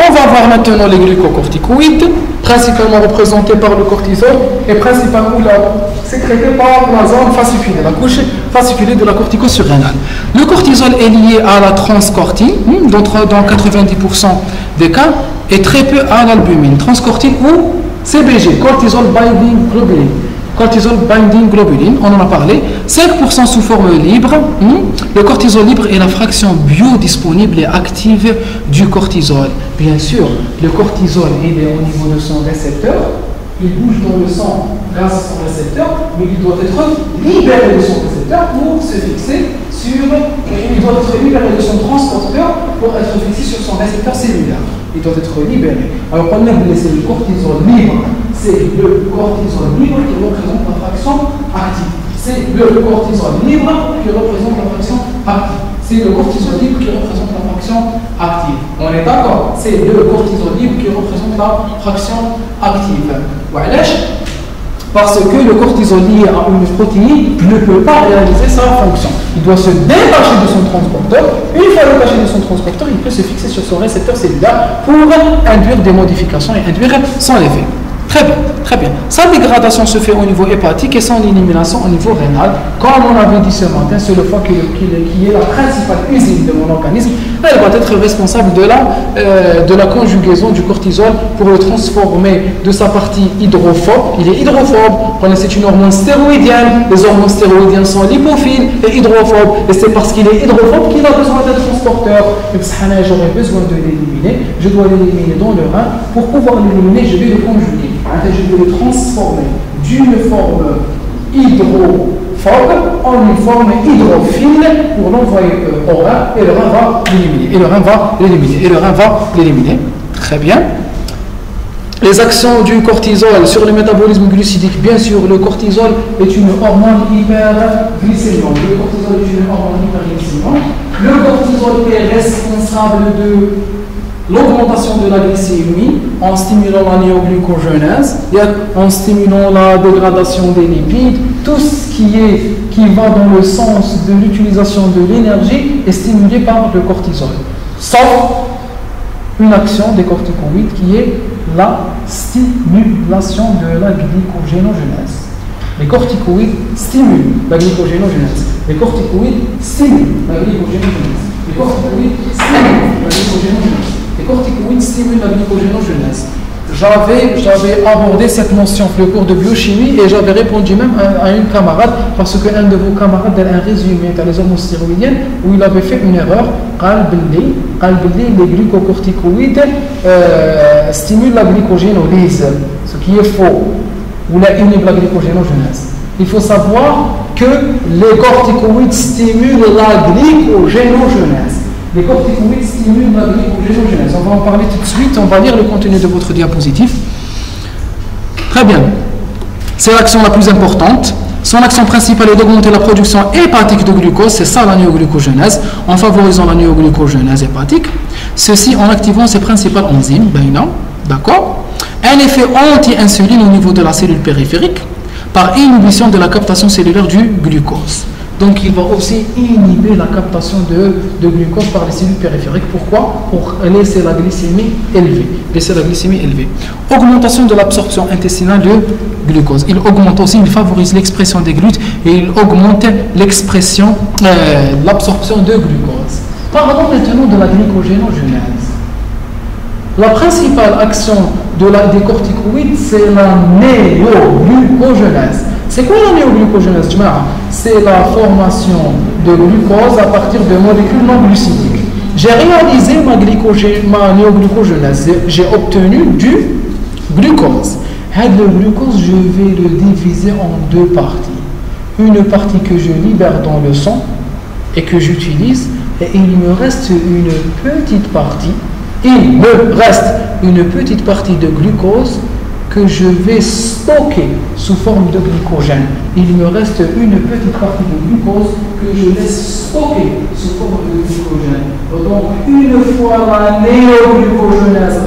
On va voir maintenant les glucocorticoïdes, principalement représentés par le cortisol et principalement sécrétés par la zone fasciculée, la couche fasciculée de la cortico-surrénale. Le cortisol est lié à la transcortine, dans 90% des cas, et très peu à l'albumine. Transcortine ou CBG, cortisol binding globulin. Cortisol binding globulin, on en a parlé, 5% sous forme libre. Le cortisol libre est la fraction biodisponible et active du cortisol. Bien sûr, le cortisol il est au niveau de son récepteur, il bouge dans le sang grâce à son récepteur, mais il doit être libéré de son récepteur pour se fixer sur, il doit être libéré de son transporteur pour être fixé sur son récepteur cellulaire. Il doit être libéré. Alors, on a laissé le cortisol libre. C'est le cortisol libre qui représente la fraction active. C'est le cortisol libre qui représente la fraction active. C'est le cortisol libre qui représente la fraction active. On est d'accord? C'est le cortisol libre qui représente la fraction active. Voilà. Parce que le cortisol lié à une protéine ne peut pas réaliser sa fonction. Il doit se détacher de son transporteur. Une fois détaché de son transporteur, il peut se fixer sur son récepteur cellulaire pour induire des modifications et induire son effet. Très bien, très bien. Sa dégradation se fait au niveau hépatique et son élimination au niveau rénal. Comme on avait dit ce matin, c'est le foie qui est la principale usine de mon organisme. Elle va être responsable de la conjugaison du cortisol pour le transformer de sa partie hydrophobe. Il est hydrophobe, c'est une hormone stéroïdienne. Les hormones stéroïdiennes sont lipophiles et hydrophobes. Et c'est parce qu'il est hydrophobe qu'il a besoin d'être transporteur. Et j'aurais besoin de l'éliminer. Je dois l'éliminer dans le rein. Pour pouvoir l'éliminer, je vais le conjuguer. Je vais le transformer d'une forme hydrophobe en une forme hydrophile pour l'envoyer au rein et le rein va l'éliminer. Et le rein va l'éliminer. Et le rein va l'éliminer. Très bien. Les actions du cortisol sur le métabolisme glucidique. Bien sûr, le cortisol est une hormone hyperglycémiante. Le cortisol est une hormone hyperglycémiante. Le cortisol est responsable de l'augmentation de la glycémie en stimulant la néoglucogénèse, en stimulant la dégradation des lipides, tout ce qui va dans le sens de l'utilisation de l'énergie est stimulé par le cortisol. Sauf une action des corticoïdes qui est la stimulation de la glycogénogénèse. Les corticoïdes stimulent la glycogénogénèse. Les corticoïdes stimulent la glycogénogénèse. Les corticoïdes stimulent la glycogénogénèse. Les corticoïdes stimulent la glycogénogénèse. J'avais abordé cette notion dans le cours de biochimie et j'avais répondu même à une camarade parce qu'un de vos camarades a un résumé dans les hormones stéroïdiennes où il avait fait une erreur. Les glucocorticoïdes stimulent la glycogénolyse, ce qui est faux, ou la inhibe la glycogénogénèse. Il faut savoir que les corticoïdes stimulent la glycogénogénèse. Les corticoïdes stimulent la glycogénogénèse. On va en parler tout de suite. On va lire le contenu de votre diapositive. Très bien. C'est l'action la plus importante. Son action principale est d'augmenter la production hépatique de glucose. C'est ça la néoglucogénèse. En favorisant la néoglucogénèse hépatique. Ceci en activant ses principales enzymes. D'accord. Un effet anti-insuline au niveau de la cellule périphérique par inhibition de la captation cellulaire du glucose. Donc il va aussi inhiber la captation de glucose par les cellules périphériques. Pourquoi? Pour laisser la glycémie élevée. Augmentation de l'absorption intestinale de glucose. Il augmente aussi, il favorise l'expression des GLUT et il augmente l'absorption de glucose. Parlons maintenant de la glycogénogénèse. La principale action des corticoïdes, c'est la néoglucogénèse. C'est quoi la néoglucogénèse? C'est la formation de glucose à partir de molécules non glucidiques. J'ai réalisé ma néoglucogénèse. J'ai obtenu du glucose. Le glucose, je vais le diviser en deux parties. Une partie que je libère dans le sang et que j'utilise, et il me reste une petite partie. Il me reste une petite partie de glucose que je vais stocker sous forme de glycogène. Il me reste une petite partie de glucose que je laisse stocker sous forme de glycogène. Donc, une fois la néoglucogénèse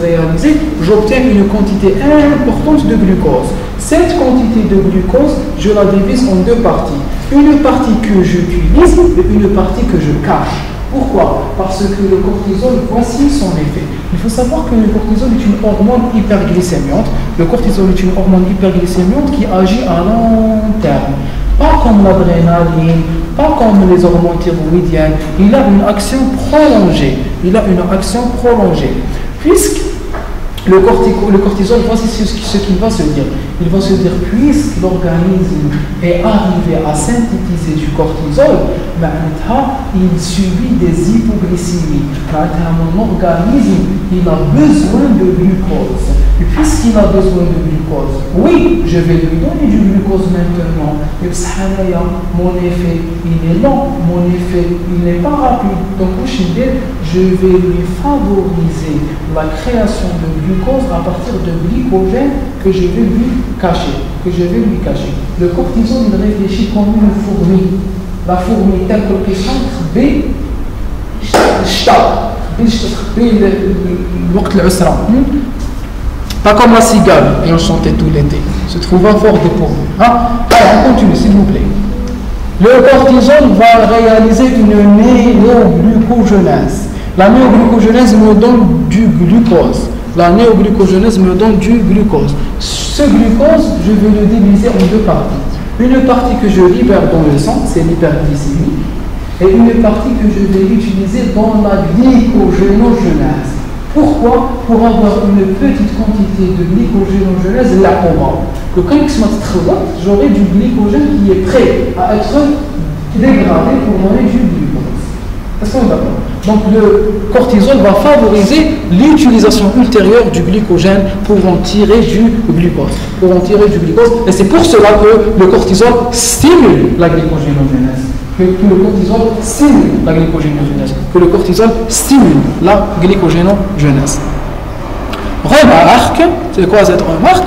réalisée, j'obtiens une quantité importante de glucose. Cette quantité de glucose, je la divise en deux parties. Une partie que j'utilise et une partie que je cache. Pourquoi? Parce que le cortisol, voici son effet. Il faut savoir que le cortisol est une hormone hyperglycémiante. Le cortisol est une hormone hyperglycémiante qui agit à long terme. Pas comme l'adrénaline, pas comme les hormones thyroïdiennes. Il a une action prolongée. Puisque le cortisol, voici ce qu'il va se dire. Il va se dire, puisque l'organisme est arrivé à synthétiser du cortisol, il subit des hypoglycémies. Mon organisme, il a besoin de glucose. Et puisqu'il a besoin de glucose, oui, je vais lui donner du glucose maintenant. Mais mon effet, il est lent, mon effet, il n'est pas rapide. Donc, je vais lui favoriser la création de glucose à partir de glycogène que je vais lui cacher. Le cortisol, il réfléchit comme une fourmi. La fourmi, telle que le pas comme la cigale, et on chantait tout l'été, se trouvant fort dépourvu. Alors, on continue, s'il vous plaît. Le cortisol va réaliser une néoglucogenèse. La néoglucogenèse me donne du glucose. Ce glucose, je vais le diviser en deux parties. Une partie que je libère dans le sang, c'est l'hyperglycémie, et une partie que je vais utiliser dans la glycogénogenèse. Pourquoi? Pour avoir une petite quantité de glycogénogenèse là en bas. Donc quand j'aurai du glycogène qui est prêt à être dégradé pour donner du glucose. Est-ce qu'on est d'accord? Donc le cortisol va favoriser l'utilisation ultérieure du glycogène pour en tirer du glucose. Et c'est pour cela que le cortisol stimule la glycogénogenèse. Que le cortisol stimule la glycogénogenèse. Remarque, c'est quoi cette remarque?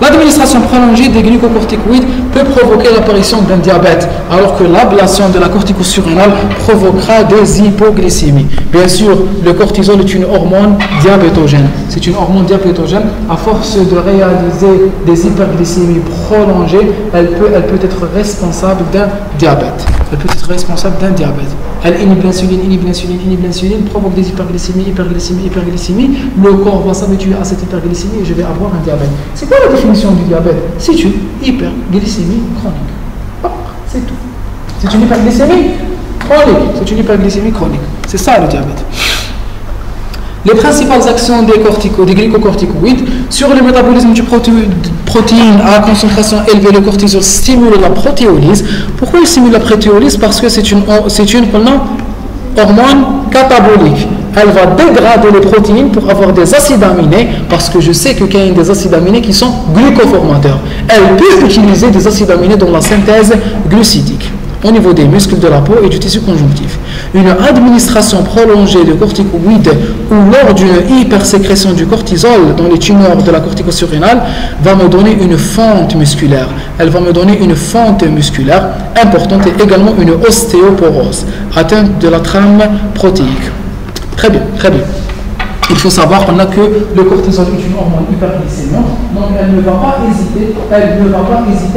L'administration prolongée des glucocorticoïdes peut provoquer l'apparition d'un diabète, alors que l'ablation de la corticosurrénale provoquera des hypoglycémies. Bien sûr, le cortisol est une hormone diabétogène. À force de réaliser des hyperglycémies prolongées, elle peut être responsable d'un diabète. Elle inhibe l'insuline, provoque des hyperglycémies. Le corps va s'habituer à cette hyperglycémie et je vais avoir un diabète. C'est quoi la définition du diabète? C'est une hyperglycémie chronique. C'est tout. C'est une hyperglycémie chronique. C'est ça le diabète. Les principales actions des glycocorticoïdes sur le métabolisme du protéine à concentration élevée, le cortisol stimule la protéolyse. Pourquoi il stimule la protéolyse? Parce que c'est une hormone catabolique. Elle va dégrader les protéines pour avoir des acides aminés, parce que je sais qu'il y a des acides aminés qui sont glucoformateurs. Elle peut utiliser des acides aminés dans la synthèse glucidique au niveau des muscles de la peau et du tissu conjonctif. Une administration prolongée de corticoïdes ou lors d'une hypersécrétion du cortisol dans les tumeurs de la corticosurrénale va me donner une fente musculaire. Importante et également une ostéoporose, atteinte de la trame protéique. Très bien. Il faut savoir qu'on a que le cortisol est une hormone hyperglycémiante, donc elle ne va pas hésiter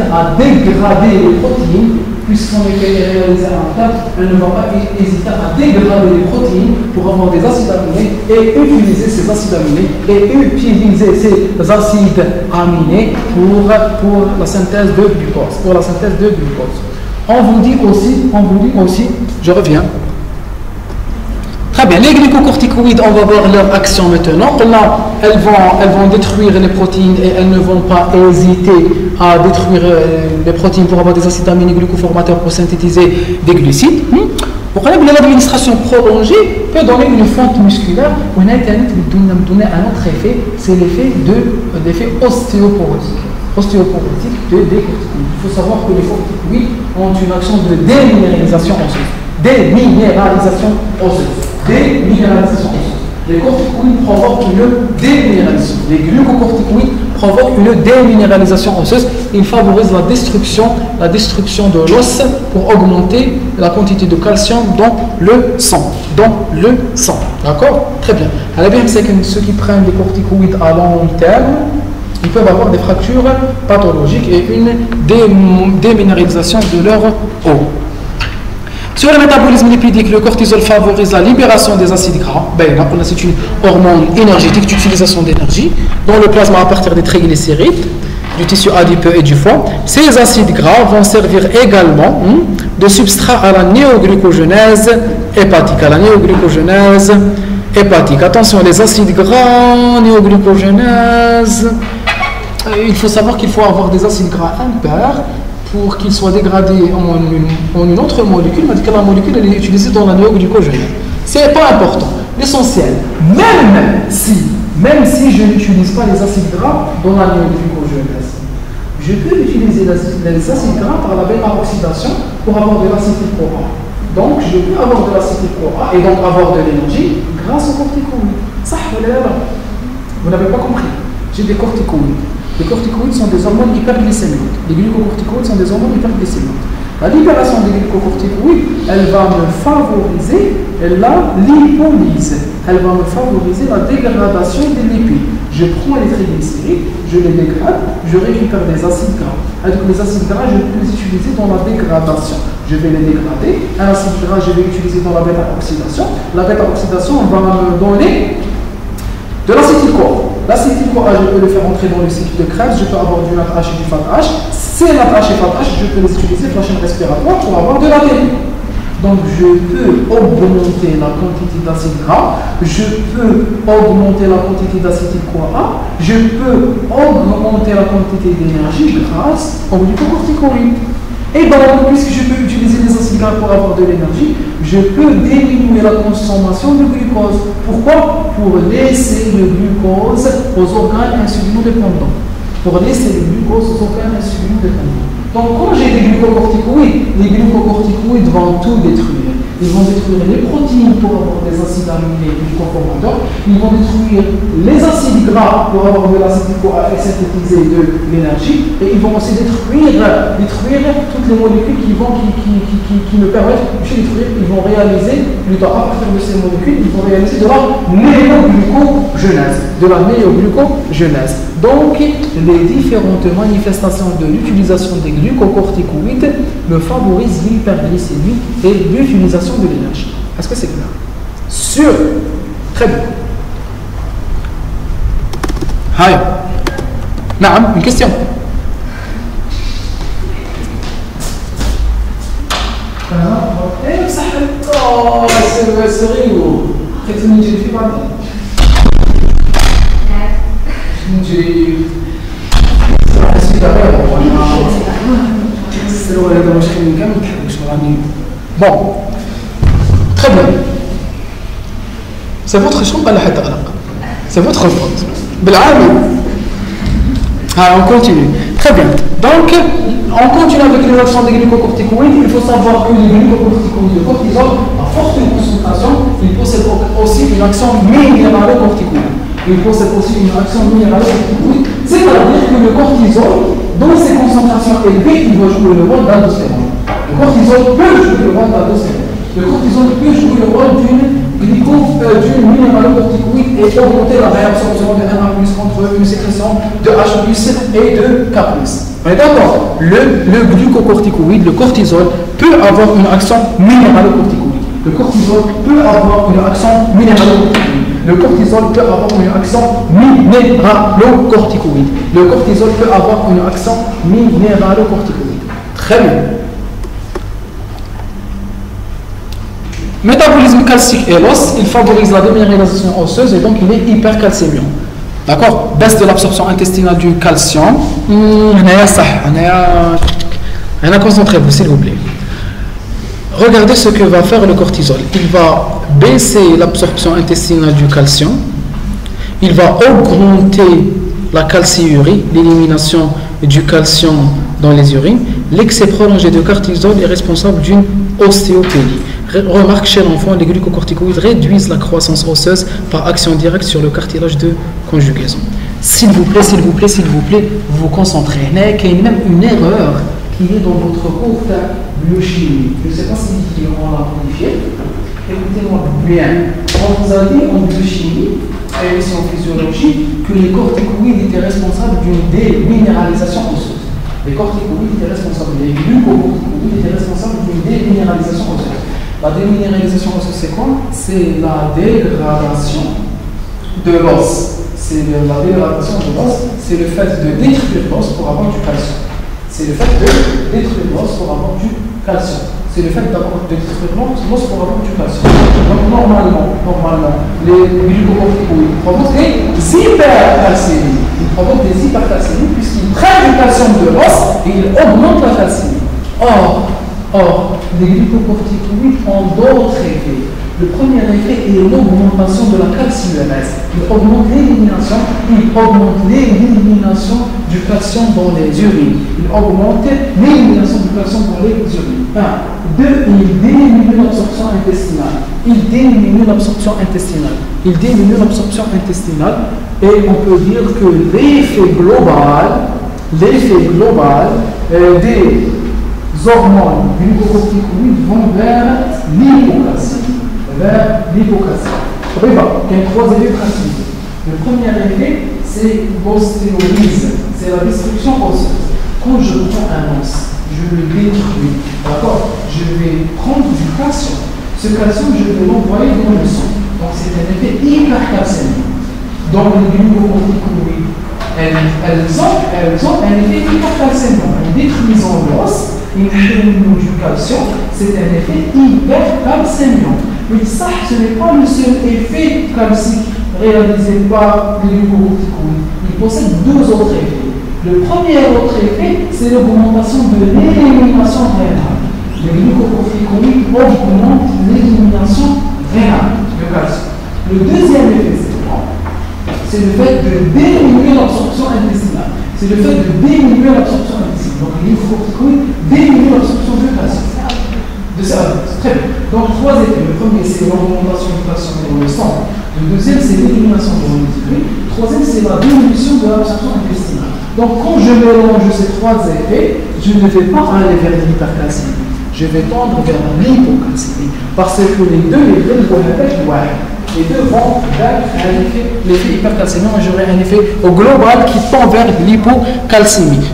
à dégrader les protéines, puisqu'on est réalisé en terme, elle ne va pas hésiter à dégrader les protéines pour avoir des acides aminés et utiliser ces acides aminés pour la synthèse de glucose. On vous dit aussi, je reviens. Très bien, les glycocorticoïdes, on va voir leur action maintenant. Là, elles vont détruire les protéines et elles ne vont pas hésiter à détruire les protéines pour avoir des acides aminés glucoformateurs pour synthétiser des glucides. Pour l'administration prolongée peut donner une fente musculaire. On a donné un autre effet, c'est l'effet ostéoporotique des corticoïdes. Il faut savoir que les corticoïdes ont une action de déminéralisation osseuse. Les corticoïdes provoquent une déminéralisation. Les glucocorticoïdes provoquent une déminéralisation osseuse. Ils favorisent la destruction de l'os pour augmenter la quantité de calcium dans le sang. D'accord? Très bien. Alors bien, c'est que ceux qui prennent des corticoïdes à long terme, ils peuvent avoir des fractures pathologiques et une déminéralisation de leur os. Sur le métabolisme lipidique, le cortisol favorise la libération des acides gras. C'est une hormone énergétique d'utilisation d'énergie dans le plasma à partir des triglycérides, du tissu adipeux et du foie. Ces acides gras vont servir également de substrat à la néoglucogenèse hépatique. Attention, les acides gras, néoglucogenèse. Il faut savoir qu'il faut avoir des acides gras impairs pour qu'ils soient dégradés en une autre molécule, mais que la molécule elle est utilisée dans la néoglucogenèse. C'est pas important. L'essentiel, même si je n'utilise pas les acides gras dans la néoglucogenèse, je peux utiliser les acides gras par la bêta-oxydation pour avoir de l'acétyl-CoA. Donc, je peux avoir de l'acétyl-CoA et donc avoir de l'énergie grâce aux corticoïdes. Ça, vous n'avez pas compris. J'ai des corticoïdes. Les corticoïdes sont des hormones hyperglycémiques. Les glucocorticoïdes sont des hormones hyperglycémiques. La libération des glucocorticoïdes, elle va me favoriser la lipolyse. Elle va me favoriser la dégradation des lipides. Je prends les triglycérides, je les dégrade, je récupère des acides gras. Et donc les acides gras, je peux les utiliser dans la dégradation. Je vais les dégrader. Un acide gras, je vais l'utiliser dans la bêta-oxydation. La bêta-oxydation va me donner de l'acétyl-CoA. L'acétyl-CoA, je peux le faire entrer dans le cycle de Krebs, je peux avoir du NADH et du FADH. Ces NADH et FADH, je peux les utiliser pour la chaîne respiratoire pour avoir de l'ATP. Donc je peux augmenter la quantité d'acide gras, je peux augmenter la quantité d'acétyl-CoA, je peux augmenter la quantité d'énergie grâce aux glucocorticoïdes. Et donc, puisque je peux utiliser les acides gras pour avoir de l'énergie, je peux diminuer la consommation de glucose. Pourquoi? Pour laisser le glucose aux organes insulinodépendants. Pour laisser le glucose aux organes insulinodépendants. Donc, quand j'ai des glucocorticoïdes, les glucocorticoïdes vont tout détruire. Ils vont détruire les protéines pour avoir des acides aminés du conformateur. Ils vont détruire les acides gras pour avoir de l'acétyl-CoA et synthétiser de l'énergie. Et ils vont aussi détruire toutes les molécules qui me permettent de détruire. Ils vont réaliser, plutôt à partir de ces molécules, ils vont réaliser de la néoglucogenèse. Donc, les différentes manifestations de l'utilisation des glucocorticoïdes me favorisent l'hyperglycémie et l'utilisation de l'énergie. Est-ce que c'est clair? Sûr. Très bien. Hi. Naam, une question. Bon, très bien. C'est votre chambre, c'est votre faute. On continue. Très bien. Donc, on continue avec les actions des glucocorticoïdes. Il faut savoir que les glucocorticoïdes, le cortisol, à forte concentration, il possède aussi une action minéralocorticoïde. C'est-à-dire que le cortisol, dans ses concentrations élevées, il va jouer le rôle d'aldostérone. Le cortisol peut jouer le rôle d'aldostérone. Le cortisol peut jouer le rôle d'une minéralocorticoïde et augmenter la réabsorption de NA+ contre une sécrétion de H+ et de K+. On est d'accord? Le glucocorticoïde, le cortisol, peut avoir une action minéralocorticoïde. Le cortisol peut avoir une action minéralocorticoïde. Le cortisol peut avoir une action minéralocorticoïde. Le cortisol peut avoir une action minéralocorticoïde. Très bien. Métabolisme calcique et l'os, il favorise la déminéralisation osseuse et donc il est hypercalcémiant. D'accord? Baisse de l'absorption intestinale du calcium. Concentrez-vous, s'il vous plaît. Regardez ce que va faire le cortisol. Il va baisser l'absorption intestinale du calcium. Il va augmenter la calciurie, l'élimination du calcium dans les urines. L'excès prolongé de cortisol est responsable d'une ostéopénie. Remarque chez l'enfant, les glucocorticoïdes réduisent la croissance osseuse par action directe sur le cartilage de conjugaison. S'il vous plaît, vous vous concentrez. Il y a même une erreur qui est dans votre cours de biochimie. Je ne sais pas si on l'a modifié. Écoutez-moi bien. On vous a dit en biochimie, à l'émission physiologie, que les corticoïdes étaient responsables d'une déminéralisation osseuse. Les corticoïdes étaient responsables, les glucocorticoïdes étaient responsables d'une déminéralisation osseuse. La déminéralisation osseuse, c'est quoi? C'est la dégradation de l'os. C'est la dégradation de l'os, c'est le fait de détruire l'os pour avoir du calcium. C'est le fait de détruire l'os pour avoir du calcium. C'est le fait de détruire l'os pour avoir du calcium. Donc normalement, les glucocorticoïdes provoquent des hypercalcémies. Ils provoquent des hypercalcémies puisqu'ils prennent du calcium de l'os et ils augmentent la calcémie. Or, les glucocorticoïdes ont d'autres effets. Le premier effet est l'augmentation de la calciumèse. Il augmente l'élimination du calcium dans les urines. Il augmente l'élimination du calcium dans les urines. 1. 2. Il diminue l'absorption intestinale. Il diminue l'absorption intestinale. Et on peut dire que l'effet global des hormones glucocorticoïdes vont vers l'hypocalcémie. Il y a 3 effets principaux. Le premier effet, c'est l'ostéolyse, c'est la destruction osseuse. Quand je prends un os, je le détruis, d'accord? Je vais prendre du calcium. Ce calcium, je vais l'envoyer dans le sang. Donc c'est un effet hypercalcémique. Donc les glucocorticoïdes, elles ont un effet hypercalcémique. En détruisant l'os, du calcium, c'est un effet hypercalcémique. Mais ça, ce n'est pas le seul effet calcique réalisé par les glucocorticoïdes. Il possède 2 autres effets. Le premier autre effet, c'est l'augmentation de l'élimination rénale. Les glucocorticoïdes augmentent l'élimination rénale de calcium. Le deuxième effet, c'est quoi? C'est le fait de diminuer l'absorption intestinale. C'est le fait de diminuer l'absorption intestinale. Donc les glucocorticoïdes diminuent l'absorption de calcium. Très bien. Donc 3 effets. Le premier, c'est l'augmentation du calcium dans le sang. Le deuxième, c'est l'élimination de l'urine. Le troisième, c'est la diminution de l'absorption intestinale. Donc quand je mélange ces 3 effets, je ne vais pas aller vers l'hypercalcémie. Je vais tendre vers l'hypocalcémie. Parce que les deux vont vers l'effet hypercalcémie. J'aurai un effet au global qui tend vers l'hypocalcémie.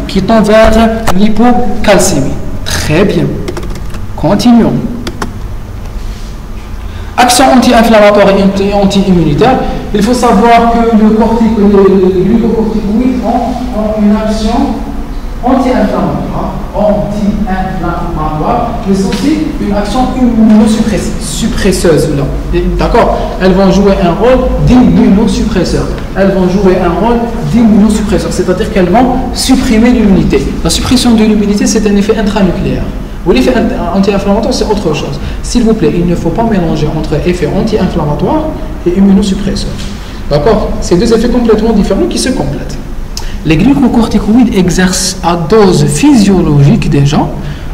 Très bien. Continuons. Action anti-inflammatoire et anti-immunitaire. Il faut savoir que les glucocorticoïdes ont une action anti-inflammatoire, mais aussi une action immunosuppresseuse. D'accord? Elles vont jouer un rôle d'immunosuppresseur. C'est-à-dire qu'elles vont supprimer l'immunité. La suppression de l'immunité, c'est un effet intranucléaire. L'effet anti-inflammatoire, c'est autre chose. S'il vous plaît, il ne faut pas mélanger entre effet anti-inflammatoire et immunosuppresseur. D'accord? C'est 2 effets complètement différents qui se complètent. Les glucocorticoïdes exercent à dose physiologique déjà,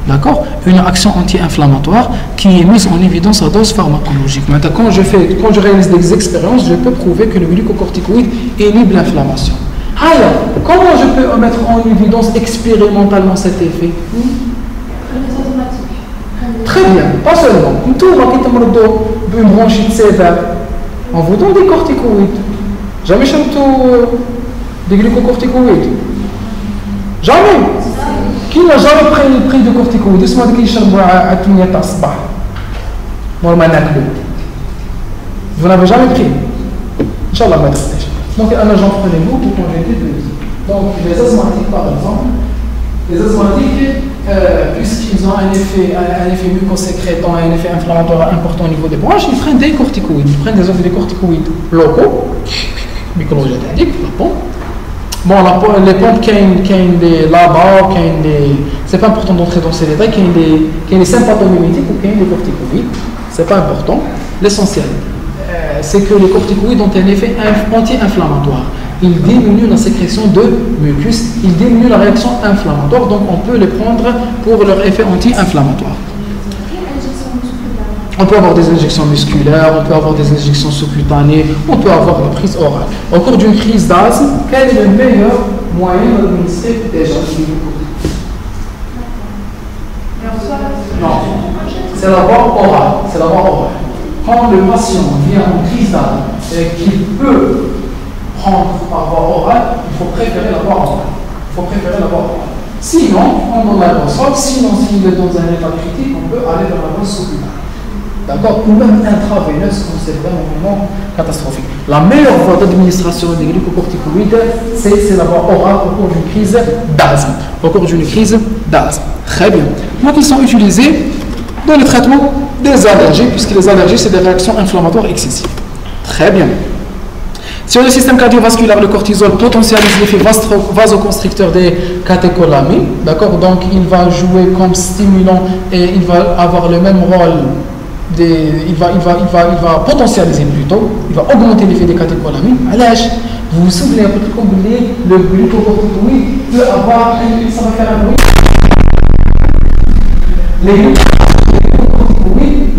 d'accord, une action anti-inflammatoire qui est mise en évidence à dose pharmacologique. Maintenant, quand je réalise des expériences, je peux prouver que le glucocorticoïde inhibe l'inflammation. Alors, comment je peux mettre en évidence expérimentalement cet effet? Très bien, pas seulement. Une bronchite sévère, on vous donne des corticoïdes. Jamais des glucocorticoïdes. Jamais. Qui n'a jamais pris de corticoïdes? Est-ce qu'il y a vous n'avez jamais pris? Inch'Allah, donc, j'en prenais beaucoup quand j'étais petit. Donc, les asthmatiques, par exemple, puisqu'ils ont un effet mucosécrétant, un effet inflammatoire important au niveau des bronches, ils prennent des corticoïdes. Ils prennent des corticoïdes locaux, microgénétiques, la pompe. Bon, les pompes, qu'il y a des là-bas, c'est pas important d'entrer dans ces détails, qu'il y a des sympathomimétiques ou qu'il y a des corticoïdes, c'est pas important. L'essentiel, c'est que les corticoïdes ont un effet anti-inflammatoire. Ils diminuent la sécrétion de mucus, ils diminuent la réaction inflammatoire, donc on peut les prendre pour leur effet anti-inflammatoire. On peut avoir des injections musculaires, on peut avoir des injections sous-cutanées, on peut avoir la prise orale. Au cours d'une crise d'asthme, quel est le meilleur moyen d'administrer déjà le glucocorticoïde? Non, c'est la voie orale. Quand le patient vient en crise d'asthme et qu'il peut prendre par voie orale, il faut préférer la voie orale. Sinon, on donne la voie solide. Sinon, s'il est dans un état critique, on peut aller vers la voie sous-cutaneuse. D'accord? Ou même intraveineuse, quand c'est vraiment catastrophique. La meilleure voie d'administration des glucocorticoïdes, c'est la voie orale au cours d'une crise d'asthme. Au cours d'une crise d'asthme. Très bien. Donc, ils sont utilisés dans le traitement des allergies, puisque les allergies, c'est des réactions inflammatoires excessives. Très bien. Sur le système cardiovasculaire, le cortisol potentialise l'effet vasoconstricteur des catécholamines. D'accord? Donc, il va jouer comme stimulant et il va avoir le même rôle. Il va potentialiser plutôt, il va augmenter l'effet des catécholamines. À l'âge, vous vous souvenez, le glucocorticoïde peut avoir, ça va faire un bruit.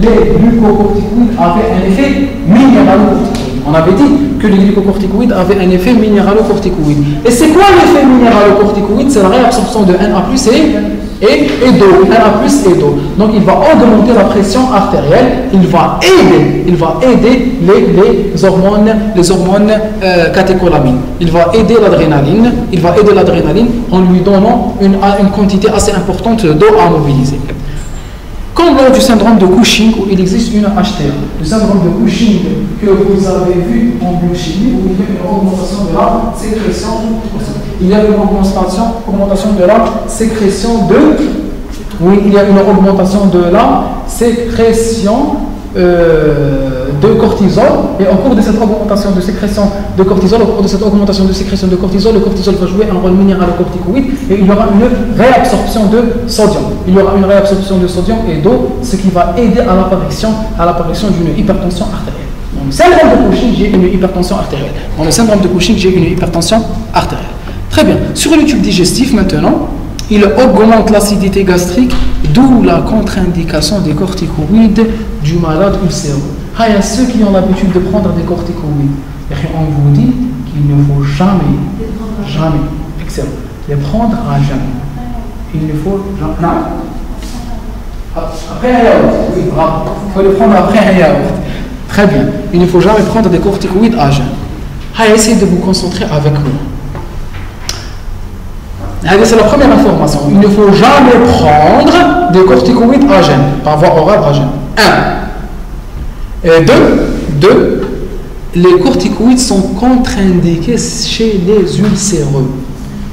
Les glucocorticoïdes avaient un effet minéralocorticoïde. On avait dit que les glucocorticoïdes avaient un effet minéralocorticoïde. Et c'est quoi l'effet minéralocorticoïde? C'est la réabsorption de Na plus et d'eau. Na plus et d'eau. Donc il va augmenter la pression artérielle. Il va aider les hormones catécholamines. Il va aider l'adrénaline. En lui donnant une quantité assez importante d'eau à mobiliser. Comme lors du syndrome de Cushing, où il existe une HTA, le syndrome de Cushing que vous avez vu en biochimie, où il y a une augmentation de la sécrétion, de cortisol, et au cours de cette augmentation de sécrétion de cortisol, le cortisol va jouer un rôle minéralocorticoïde et il y aura une réabsorption de sodium. Et d'eau, ce qui va aider à l'apparition d'une hypertension artérielle. Dans le syndrome de Cushing, j'ai une hypertension artérielle. Très bien. Sur le tube digestif maintenant, il augmente l'acidité gastrique, d'où la contre-indication des corticoïdes du malade ulcéreux. Il y a ceux qui ont l'habitude de prendre des corticoïdes. Et on vous dit qu'il ne faut jamais, excellent, les prendre à jamais. Il ne faut jamais. Non. Après un yaourt. Oui, bravo. Il faut les prendre après un yaourt. Très bien. Il ne faut jamais prendre des corticoïdes à jeun. Essayez de vous concentrer avec moi. C'est la première information. Il ne faut jamais prendre des corticoïdes à jeun, par voie orale à jeun. 1. Et 2. Les corticoïdes sont contre-indiqués chez les ulcéreux.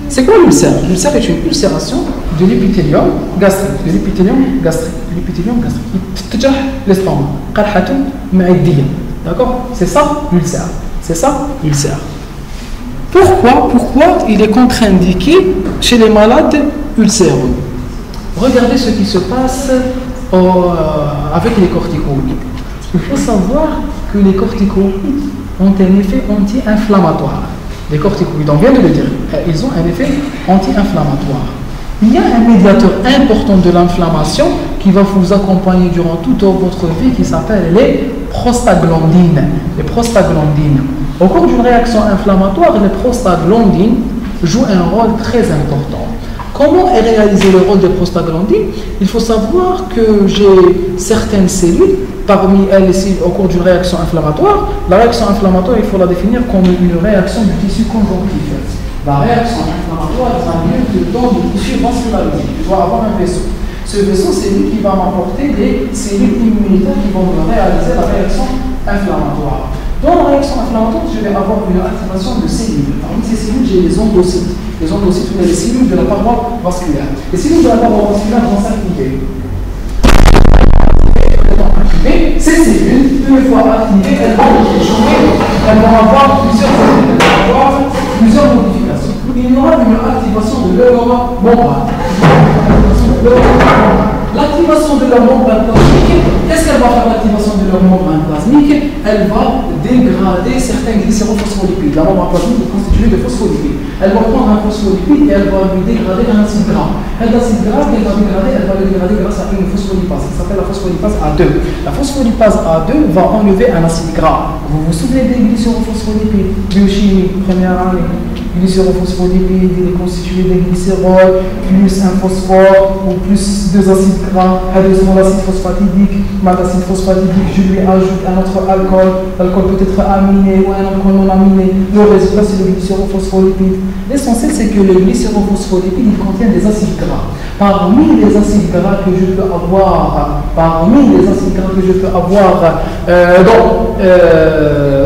C'est quoi l'ulcère? L'ulcère est une ulcération de l'épithélium gastrique. L'estomac. D'accord? C'est ça l'ulcère. Pourquoi il est contre-indiqué chez les malades ulcéreux? Regardez ce qui se passe avec les corticoïdes. Il faut savoir que les corticoïdes ont un effet anti-inflammatoire. Les corticoïdes, on vient de le dire, ils ont un effet anti-inflammatoire. Il y a un médiateur important de l'inflammation qui va vous accompagner durant toute votre vie qui s'appelle les prostaglandines. Au cours d'une réaction inflammatoire, les prostaglandines jouent un rôle très important. Comment est réalisé le rôle des prostaglandines? Il faut savoir que j'ai certaines cellules, parmi elles, au cours d'une réaction inflammatoire. La réaction inflammatoire, il faut la définir comme une réaction du tissu conjonctif. La réaction inflammatoire est un lieu dans le tissu vascularisé. Il doit avoir un vaisseau. Ce vaisseau, c'est lui qui va m'apporter des cellules immunitaires qui vont me réaliser la réaction inflammatoire. Dans la réaction inflammatoire, je vais avoir une activation de cellules. Parmi ces cellules, j'ai les endocytes. Les endocytes, ou les cellules de la paroi vasculaire. Les cellules de la paroi vasculaire vont s'activer. Ces cellules, une fois activées, elles vont avoir plusieurs modifications. Il y aura une activation de leur membrane. L'activation de leur membrane plasmique, qu'est-ce qu'elle va faire l'activation de leur membrane plasmique? Elle va dégrader certains glycérophospholipides. La membrane plasmique est constituée de phospholipides. Elle va prendre un phospholipide et elle va lui dégrader un acide gras. L'acide gras qu'elle va le dégrader grâce à une phospholipase qui s'appelle la phospholipase A2. La phospholipase A2 va enlever un acide gras. Vous vous souvenez des glycérophospholipides? Biochimie, première année. Glycérophospholipides, il est constitué des glycérols, plus un phosphore ou plus deux acides gras, heureusement l'acide phosphatidique, je lui ajoute un autre alcool l'alcool peut être aminé ou un alcool non aminé, le résultat c'est le glycérophospholipide. L'essentiel c'est que le glycérophospholipide il contient des acides gras. Parmi les acides gras que je peux avoir,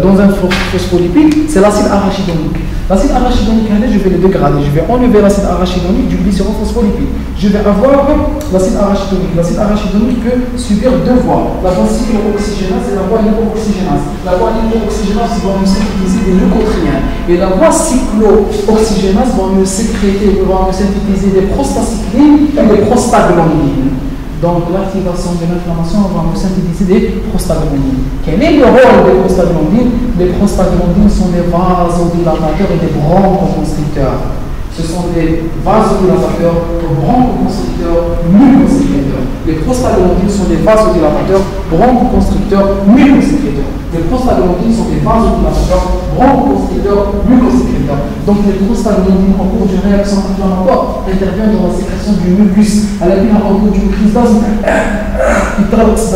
dans un phospholipide, c'est l'acide arachidonique. L'acide arachidonique, je vais le dégrader. Je vais enlever l'acide arachidonique du glycérophospholipide. Je vais avoir l'acide arachidonique. L'acide arachidonique peut subir deux voies. La voie cyclooxygénase et la voie hypooxygénase. La voie hypooxygénase va me synthétiser des leucotriens. Et la voie cyclooxygénase va me synthétiser des prostacyclines et des prostaglandines. Donc l'activation de l'inflammation va me synthétiser des prostaglandines. Quel est le rôle des prostaglandines? Les prostaglandines sont des vasodilatateurs et des bronchoconstricteurs. Ce sont des vasodilatateurs, bronchoconstricteurs, mucosécréteurs. Les prostaglandines sont des vasodilatateurs, bronchoconstricteurs, mucosécréteurs. Les prostaglandines sont des vasodilatateurs, bronchoconstricteurs, mucosécréteurs. Donc les prostaglandines en cours d'une réaction inflammatoire interviennent dans la sécrétion du mucus. À la fin, en cours du mucus, il traverse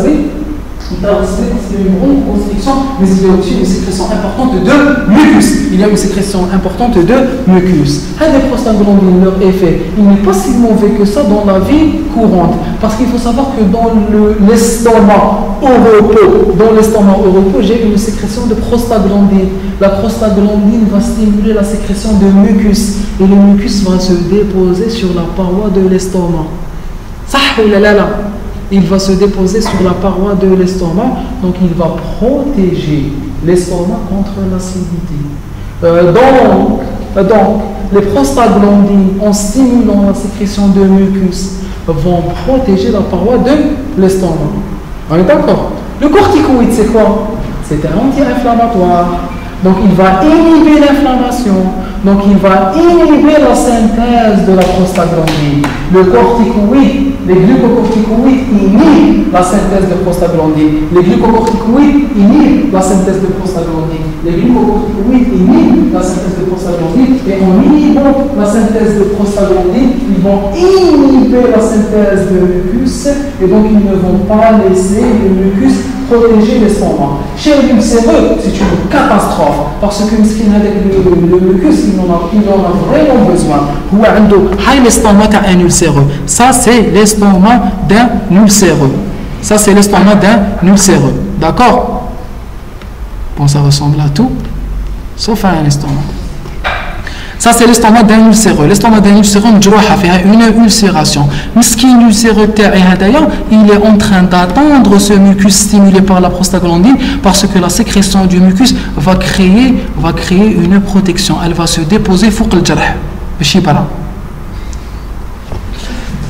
parce qu'il y a une bronchoconstriction, mais il y a aussi une sécrétion importante de mucus. Il y a une sécrétion importante de mucus. Les prostaglandines, leur effet, il n'est pas si mauvais que ça dans la vie courante. Parce qu'il faut savoir que dans l'estomac au repos, j'ai une sécrétion de prostaglandine. La prostaglandine va stimuler la sécrétion de mucus. Et le mucus va se déposer sur la paroi de l'estomac. Ça, il va se déposer sur la paroi de l'estomac, donc il va protéger l'estomac contre l'acidité. Donc, les prostaglandines, en stimulant la sécrétion de mucus, vont protéger la paroi de l'estomac. On est d'accord? Le corticoïde, c'est quoi? C'est un anti-inflammatoire. Donc il va inhiber l'inflammation, donc il va inhiber la synthèse de la prostaglandine. Le corticoïde, les glucocorticoïdes inhibent la synthèse de prostaglandine. Les glucocorticoïdes inhibent la synthèse de prostaglandine. Les glucocorticoïdes inhibent la synthèse de prostaglandine. Et en inhibant la synthèse de prostaglandine, ils vont inhiber la synthèse de mucus. Et donc ils ne vont pas laisser le mucus protéger l'estomac. Chez l'ulcéreux, c'est une catastrophe parce que le mucus, il en a vraiment besoin. Ça, c'est l'estomac d'un ulcéreux. Ça, c'est l'estomac d'un ulcéreux. D'accord? Bon, ça ressemble à tout, sauf à un estomac. Ça, c'est l'estomac d'un ulcéreux. L'estomac d'un ulcéreux, une ulcération. Miskin ulcéreux, il est en train d'attendre ce mucus stimulé par la prostaglandine parce que la sécrétion du mucus va créer une protection. Elle va se déposer fouq al-jarh.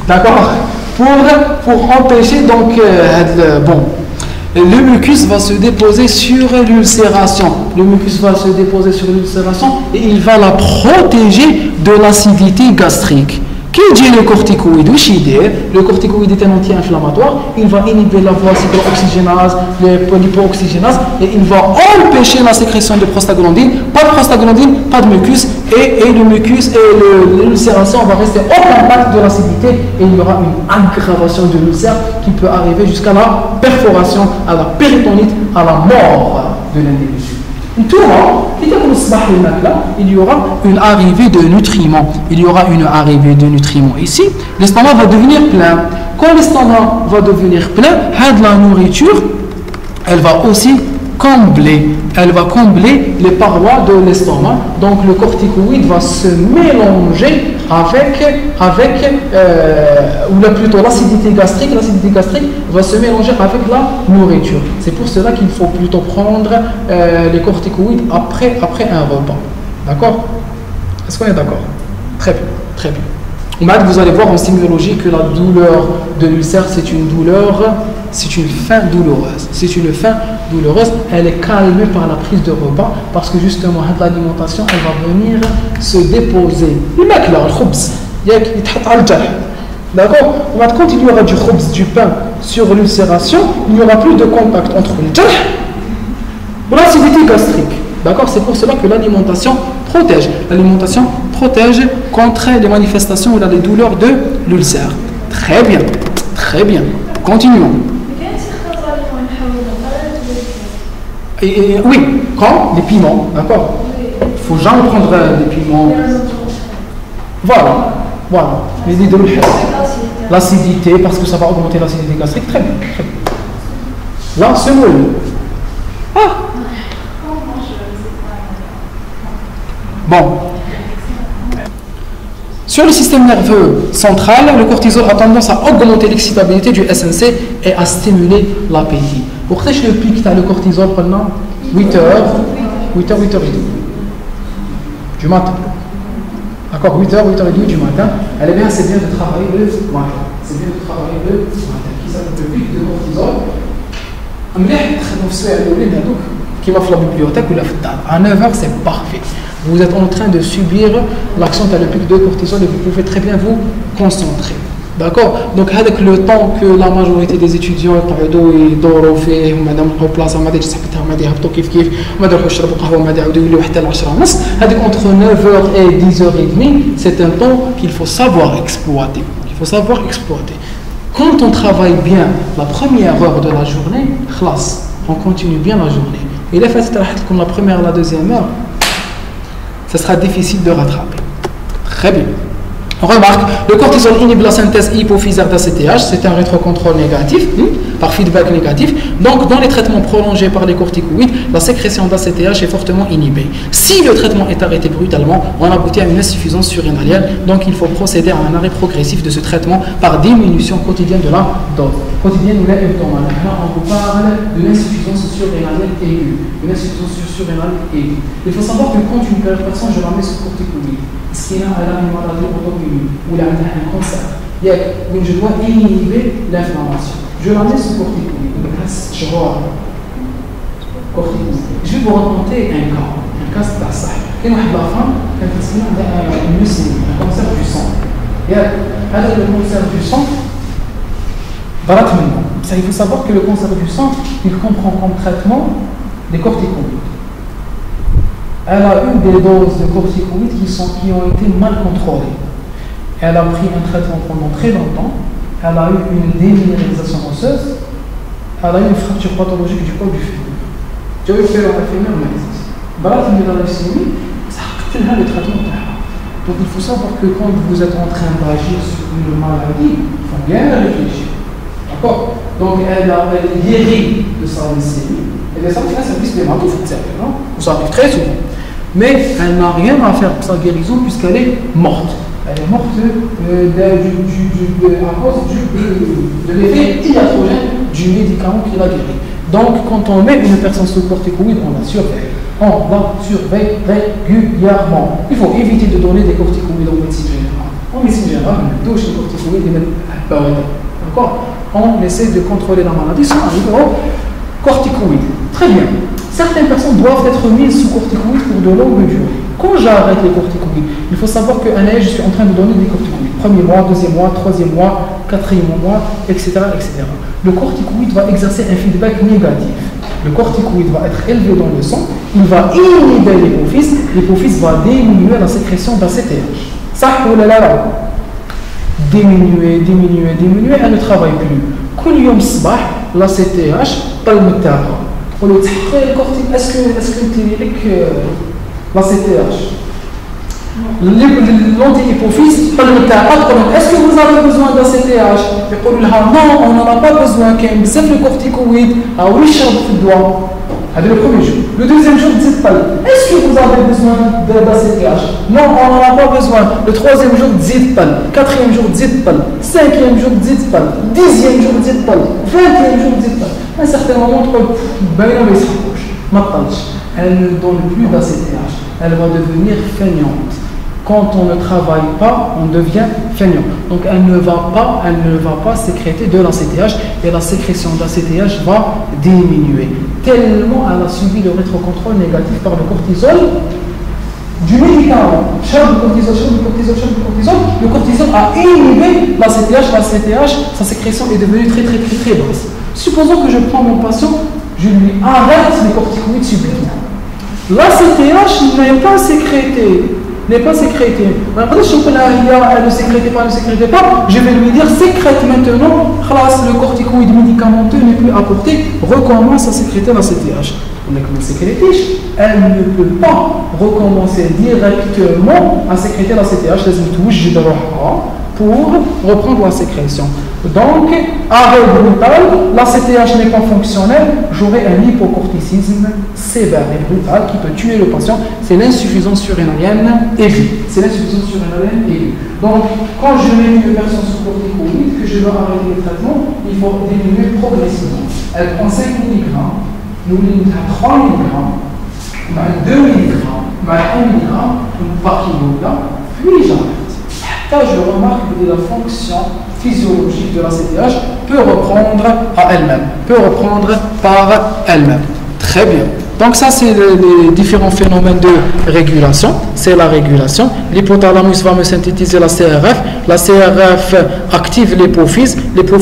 D'accord? Pour empêcher donc le mucus va se déposer sur l'ulcération. Le mucus va se déposer sur l'ulcération et il va la protéger de l'acidité gastrique. Qui dit le corticoïde? Le corticoïde est un anti-inflammatoire. Il va inhiber la voie cyclooxygénase, l'hypooxygénase, et il va empêcher la sécrétion de prostaglandine. Pas de prostaglandine, pas de mucus, et le mucus et l'ulcération va rester au contact de l'acidité, et il y aura une aggravation de l'ulcère qui peut arriver jusqu'à la perforation, à la péritonite, à la mort de l'individu. Il y aura une arrivée de nutriments. Ici, l'estomac va devenir plein. Quand l'estomac va devenir plein, la nourriture, elle va aussi combler les parois de l'estomac. Donc le corticoïde va se mélanger l'acidité gastrique va se mélanger avec la nourriture. C'est pour cela qu'il faut plutôt prendre les corticoïdes après un repas. D'accord? Est-ce qu'on est d'accord? Très bien, très bien. Vous allez voir en sémiologie que la douleur de l'ulcère, c'est une faim douloureuse. Elle est calmée par la prise de repas parce que justement l'alimentation, elle va venir se déposer. D'accord? Quand il y aura du khubz, du pain sur l'ulcération, il n'y aura plus de contact entre le jarh et l'acidité gastrique. D'accord? C'est pour cela que l'alimentation protège. L'alimentation protège contre les manifestations ou les douleurs de l'ulcère. Très bien, très bien. Continuons. Oui, quand les piments, d'accord. Il ne faut jamais prendre des piments. Voilà, voilà. L'acidité, parce que ça va augmenter l'acidité gastrique. Très bien, très bien. Là, ce mot. Ah. Bon. Sur le système nerveux central, le cortisol a tendance à augmenter l'excitabilité du SNC et à stimuler l'appétit. Pourquoi le pic le cortisol pendant 8 heures, 8 heures, 8 heures et demie du matin. D'accord, 8 heures, 8 heures et demie du matin. Elle est bien, c'est bien de travailler le matin. C'est bien de travailler le matin. Qui s'appelle le pic de cortisol. Qui va faire la bibliothèque ou la fête. À 9 heures, c'est parfait. Vous êtes en train de subir l'action de le pic de cortisol et vous pouvez très bien vous concentrer. D'accord. Donc, avec le temps que la majorité des étudiants يدوروا فيه وما داموا بلاصه ما ديش صحتها ما يهبطوا كيف وما داروش يشربوا قهوه وما يعاودوا يوليو حتى ل 10:30 هذيك entre 9h et 10h30 c'est un temps qu'il faut savoir exploiter. Il faut savoir exploiter. Quand on travaille bien la première heure de la journée, خلاص, on continue bien la journée. Et là fait comme la première et la deuxième heure, ça sera difficile de rattraper. Très bien. On remarque, le cortisol inhibe la synthèse hypophysaire d'ACTH, c'est un rétrocontrôle négatif, par feedback négatif. Donc, dans les traitements prolongés par les corticoïdes, la sécrétion d'ACTH est fortement inhibée. Si le traitement est arrêté brutalement, on aboutit à une insuffisance surrénalienne. Donc, il faut procéder à un arrêt progressif de ce traitement par diminution quotidienne de la dose. Quotidienne ou hebdomadaire. Là, on vous parle de l'insuffisance surrénalienne aiguë. Une insuffisance surrénalienne aiguë. Il faut savoir que quand une personne, je la mets sous corticoïde, si elle a une maladie auto-immune ou elle a un cancer, je dois inhiber l'inflammation. Je la mets sous corticoïde. Je vais vous raconter un cas de ça. Il y a une femme qui a une leucémie, un cancer du sang. Et avec le cancer du sang, il faut savoir que le cancer du sang, il comprend comme traitement des corticoïdes. Elle a eu des doses de corticoïdes qui ont été mal contrôlées. Elle a pris un traitement pendant très longtemps. Elle a eu une déminéralisation osseuse. Elle a eu une fracture pathologique du col du fémur. Tu as eu le fémur, mais la leucémie, ça a le traitement. Donc il faut savoir que quand vous êtes en train d'agir sur une maladie, il faut bien réfléchir. D'accord. Donc elle est guérie de sa leucémie. Et les enfants, c'est un service des matos, non? Ça arrive très souvent. Mais elle n'a rien à faire pour sa guérison puisqu'elle est morte. Elle est morte à cause de l'effet iatrogène du médicament qui l'a guéri. Donc, quand on met une personne sous corticoïde, on la surveille. On la surveille régulièrement. Il faut éviter de donner des corticoïdes en médecine générale. En médecine générale, on touche les corticoïdes et même d'accord. On essaie de contrôler la maladie sans arriver au corticoïde. Très bien. Certaines personnes doivent être mises sous corticoïdes pour de longues durées. Quand j'arrête les corticoïdes, il faut savoir que je suis en train de donner des corticoïdes. Premier mois, deuxième mois, troisième mois, quatrième mois, etc., etc. Le corticoïde va exercer un feedback négatif. Le corticoïde va être élevé dans le sang, il va inhiber l'hypophyse va diminuer la sécrétion d'ACTH. Ça, oh là là là. Diminuer, elle ne travaille plus. Quand il y a l'ACTH, pas le métal. Est-ce que tu dis que la CTH, l'anti-hypophyse, est-ce que vous avez besoin de la CTH? Non, on n'en a pas besoin. C'est le corticoïde. Ah oui, je dois. C'est le premier jour. Le deuxième jour, dites pas. Est-ce que vous avez besoin de la CTH? Non, on n'en a pas besoin. Le troisième jour, dites pas. Quatrième jour, dites pas. Cinquième jour, dites pas. Dixième jour, dites pas. 20e jour, dites pas. À un certain moment, elle ne donne plus d'ACTH. Elle va devenir feignante. Quand on ne travaille pas, on devient feignant. Donc elle ne va pas sécréter de l'ACTH et la sécrétion d'ACTH va diminuer. Tellement elle a subi le rétrocontrôle négatif par le cortisol du médicament. Charge de cortisol. Le cortisol a inhibé l'ACTH. L'ACTH, sa sécrétion est devenue très basse. Supposons que je prends mon patient, je lui arrête les corticoïdes subitement. L'ACTH n'est pas sécrétée. Elle ne sécrète pas. Je vais lui dire sécrète maintenant. Le corticoïde médicamenteux n'est plus apporté. Recommence à sécréter l'ACTH. elle ne peut pas recommencer directement à sécréter la CTH pour reprendre la sécrétion. Donc, arrêt brutal, la CTH n'est pas fonctionnelle, j'aurai un hypocorticisme sévère et brutal qui peut tuer le patient. C'est l'insuffisance surrénalienne aiguë. Donc, quand je mets une personne sous corticoïde, que je dois arrêter le traitement, il faut diminuer progressivement. Elle prend 5 mg, nous limitons à 3 mg, 2 mg, 1 mg par kilogramme, puis j'arrête. Je remarque que la fonction physiologique de la CTH peut reprendre à elle-même, par elle-même. Très bien. Donc ça, c'est les différents phénomènes de régulation. C'est la régulation. L'hypothalamus va me synthétiser la CRF active l'hypophyse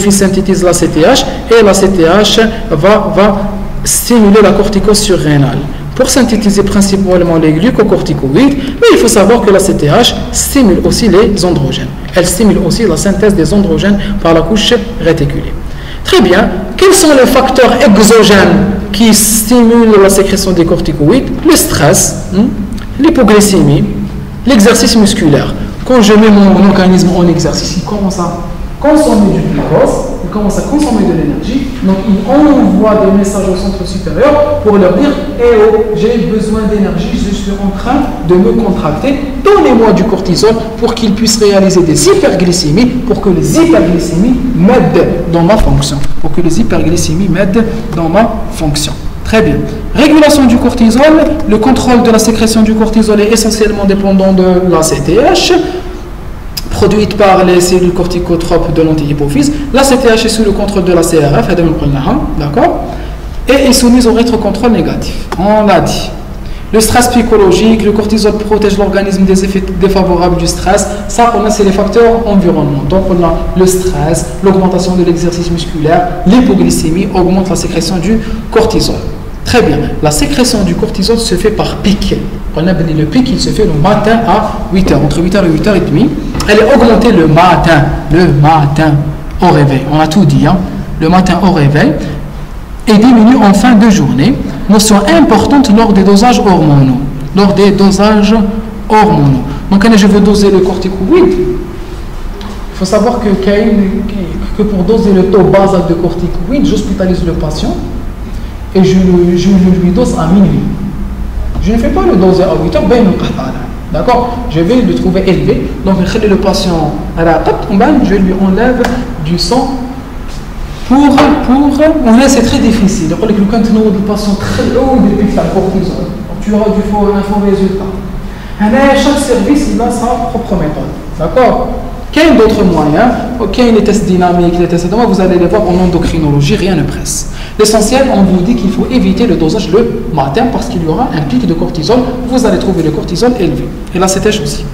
synthétise la CTH, et la CTH va stimuler la corticose surrénale pour synthétiser principalement les glucocorticoïdes, mais il faut savoir que la CTH stimule aussi les androgènes. Elle stimule aussi la synthèse des androgènes par la couche réticulée. Très bien. Quels sont les facteurs exogènes qui stimulent la sécrétion des corticoïdes? Le stress, l'hypoglycémie, l'exercice musculaire. Quand je mets mon organisme en exercice, il commence à consommer du glucose, il commence à consommer de l'énergie, donc il envoie des messages au centre supérieur pour leur dire « Eh oh, j'ai besoin d'énergie, je suis en train de me contracter, donnez-moi du cortisol pour qu'il puisse réaliser des hyperglycémies, pour que les hyperglycémies m'aident dans ma fonction. Très bien. Régulation du cortisol, le contrôle de la sécrétion du cortisol est essentiellement dépendant de la CTH, produite par les cellules corticotropes de l'antihypophyse. La CTH est sous le contrôle de la CRF, d'accord, et est soumise au rétrocontrôle négatif. On l'a dit. Le stress psychologique, le cortisol protège l'organisme des effets défavorables du stress. Ça, c'est les facteurs environnementaux. Donc, on a le stress, l'augmentation de l'exercice musculaire, l'hypoglycémie augmente la sécrétion du cortisol. Très bien. La sécrétion du cortisol se fait par pic. On a dit le pic, il se fait le matin à 8h, entre 8h et 8h30. Elle est augmentée le matin au réveil. On a tout dit, le matin au réveil, et diminue en fin de journée. Notion importante lors des dosages hormonaux. Donc, je veux doser le corticoïde. Il faut savoir que pour doser le taux basal de corticoïde, j'hospitalise le patient et je lui dose à minuit. Je ne fais pas le doser à 8h, d'accord? Je vais le trouver élevé. Donc, le patient à la tête, je lui enlève du sang. C'est très difficile. Donc, quand le patient très haut depuis la cortisol, tu auras un faux résultat. Chaque service il a sa propre méthode. D'accord? Quel d'autres moyens? Les tests dynamiques, les tests vous allez les voir en endocrinologie, rien ne presse. L'essentiel, on vous dit qu'il faut éviter le dosage le matin parce qu'il y aura un pic de cortisol. Vous allez trouver le cortisol élevé. Et la CTH aussi.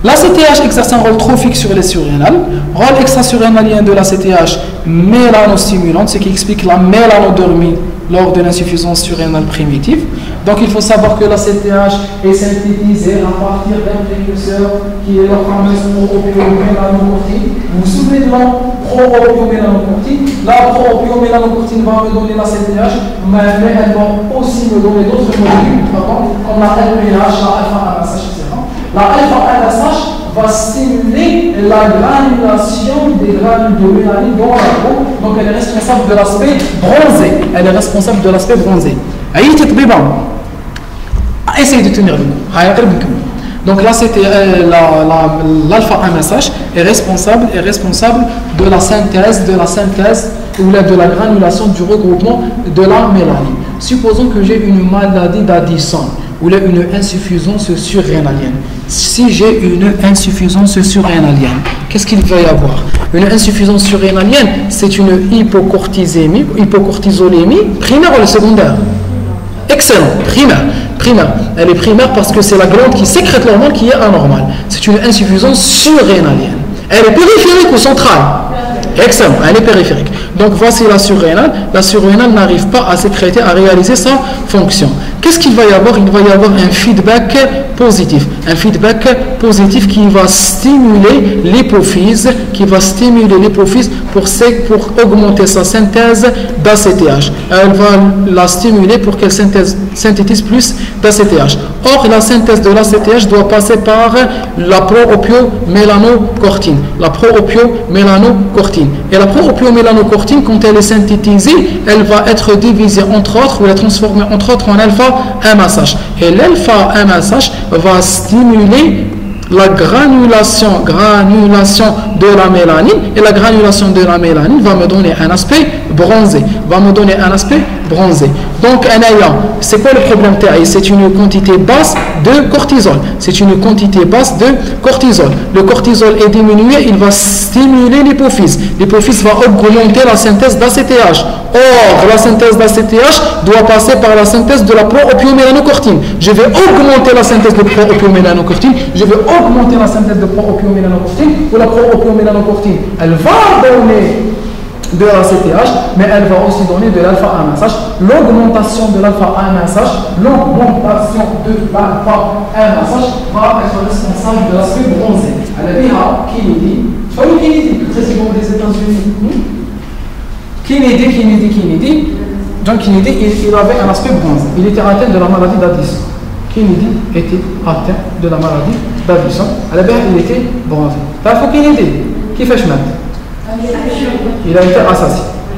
La CTH exerce un rôle trophique sur les surrénales. Rôle extrasurrénalien de la CTH, mélanostimulante, ce qui explique la mélanodormie lors de l'insuffisance surrénale primitive. Donc il faut savoir que la CTH est synthétisée à partir d'un précurseur qui est la fameuse pro-opiomélaноcortine. Vous vous souvenez de la pro-opiomélaноcortine? La pro-opiomélaноcortine va me donner la CTH, mais elle va aussi me donner d'autres molécules, comme la LPH, la alpha-ASH, etc. La alpha-ASH va stimuler la granulation des granules de mélanine dans la peau. Donc elle est responsable de l'aspect bronzé. Essayez de tenir le coup. Donc là, c'était l'alpha-MSH est responsable de la synthèse ou de la granulation du regroupement de la mélanine. Supposons que j'ai une maladie d'Addison ou une insuffisance surrénalienne. Si j'ai une insuffisance surrénalienne, qu'est-ce qu'il va y avoir? Une insuffisance surrénalienne, c'est une hypocortisolémie primaire ou secondaire? Excellent, primaire. Elle est primaire parce que c'est la glande qui sécrète l'hormone qui est anormale. C'est une insuffisance surrénalienne. Elle est périphérique ou centrale? Excellent, elle est périphérique. Donc voici la surrénale. La surrénale n'arrive pas à sécréter, à réaliser sa fonction. Qu'est-ce qu'il va y avoir? Il va y avoir un feedback positif. Un feedback positif qui va stimuler l'hypophyse, pour augmenter sa synthèse d'ACTH. Elle va la stimuler pour qu'elle synthétise plus d'ACTH. Or, la synthèse de l'ACTH doit passer par la pro-opio-mélanocortine. La pro-opio-mélanocortine. Et la pro-opio-mélanocortine, quand elle est synthétisée, elle va être divisée entre autres, ou elle est transformée entre autres en alpha-MSH. Et l'alpha-MSH va stimuler la granulation de la mélanine, et la granulation de la mélanine va me donner un aspect bronzé. Donc, c'est quoi le problème TAI? C'est une quantité basse de cortisol. Le cortisol est diminué, il va stimuler l'hypophyse. L'hypophyse va augmenter la synthèse d'ACTH. Or, la synthèse d'ACTH doit passer par la synthèse de la pro-opio-mélanocortine. Je vais augmenter la synthèse de pro-opio-mélanocortine. Ou la pro-opio-mélanocortine, elle va donner de la CTH, mais elle va aussi donner de l'alpha-MSH. L'augmentation de l'alpha-MSH va être responsable de l'aspect bronzé. Alors, Kennedy, président des États-Unis. Kennedy. John Kennedy, il avait un aspect bronzé. Il était atteint de la maladie d'Addison. Kennedy était atteint de la maladie d'Addison. Alors, il était bronzé. T'as fait Kennedy? Qui fait chemin? Il a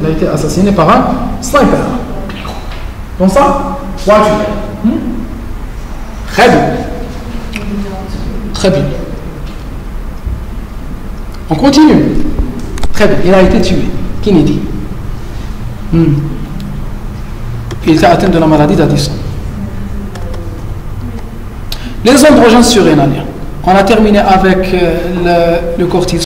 été assassiné par un sniper. Donc ça, voiture. Très bien. On continue. Très bien. Il a été tué. Kennedy. Il était atteint de la maladie d'Addison. Les androgènes surrénaliens. On a terminé avec le cortisol.